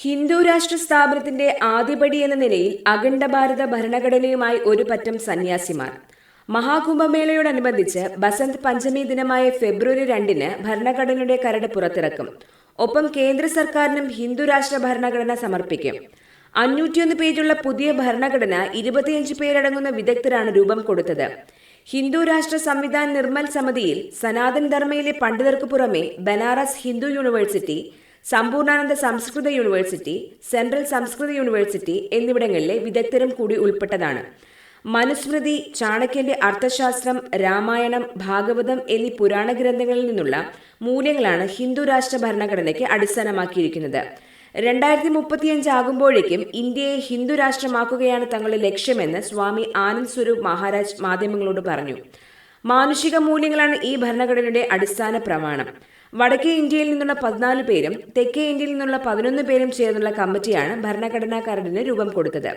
ഹിന്ദു രാഷ്ട്ര സ്ഥാപനത്തിന്റെ ആദ്യപടി എന്ന നിലയിൽ അഖണ്ഡ ഭാരത ഭരണഘടനയുമായി ഒരു പറ്റം സന്യാസിമാർ. മഹാകുംഭമേളയോടനുബന്ധിച്ച് ബസന്ത് പഞ്ചമി ദിനമായ ഫെബ്രുവരി 2-ന് ഭരണഘടനയുടെ കരട് പുറത്തിറക്കും. ഒപ്പം കേന്ദ്ര സർക്കാരിനും ഹിന്ദു രാഷ്ട്ര ഭരണഘടന സമർപ്പിക്കും. 501 പേജുള്ള പുതിയ ഭരണഘടന 25 പേരടങ്ങുന്ന വിദഗ്ധരാണ് രൂപം കൊടുത്തത്. ഹിന്ദു രാഷ്ട്ര സംവിധാൻ നിർമ്മൽ സമിതിയിൽ സനാതൻ ധർമ്മയിലെ പണ്ഡിതർക്ക് പുറമെ ബനാറസ് ഹിന്ദു യൂണിവേഴ്സിറ്റി, സമ്പൂർണാനന്ദ സംസ്കൃത യൂണിവേഴ്സിറ്റി, സെൻട്രൽ സംസ്കൃത യൂണിവേഴ്സിറ്റി എന്നിവിടങ്ങളിലെ വിദഗ്ധരും കൂടി ഉൾപ്പെട്ടതാണ്. മനുസ്മൃതി, ചാണക്യന്റെ അർത്ഥശാസ്ത്രം, രാമായണം, ഭാഗവതം എന്നീ പുരാണ ഗ്രന്ഥങ്ങളിൽ നിന്നുള്ള മൂല്യങ്ങളാണ് ഹിന്ദു രാഷ്ട്ര ഭരണഘടനയ്ക്ക് അടിസ്ഥാനമാക്കിയിരിക്കുന്നത്. 2035 ആകുമ്പോഴേക്കും ഇന്ത്യയെ ഹിന്ദു രാഷ്ട്രമാക്കുകയാണ് തങ്ങളുടെ ലക്ഷ്യമെന്ന് സ്വാമി ആനന്ദ് സ്വരൂപ് മഹാരാജ് മാധ്യമങ്ങളോട് പറഞ്ഞു. മാനുഷിക മൂല്യങ്ങളാണ് ഈ ഭരണഘടനയുടെ അടിസ്ഥാന പ്രമാണം. വടക്കേ ഇന്ത്യയിൽ നിന്നുള്ള 14 പേരും തെക്കേ ഇന്ത്യയിൽ നിന്നുള്ള 11 പേരും ചേർന്നുള്ള കമ്മിറ്റിയാണ് ഭരണഘടനാ കരടിന് രൂപം കൊടുത്തത്.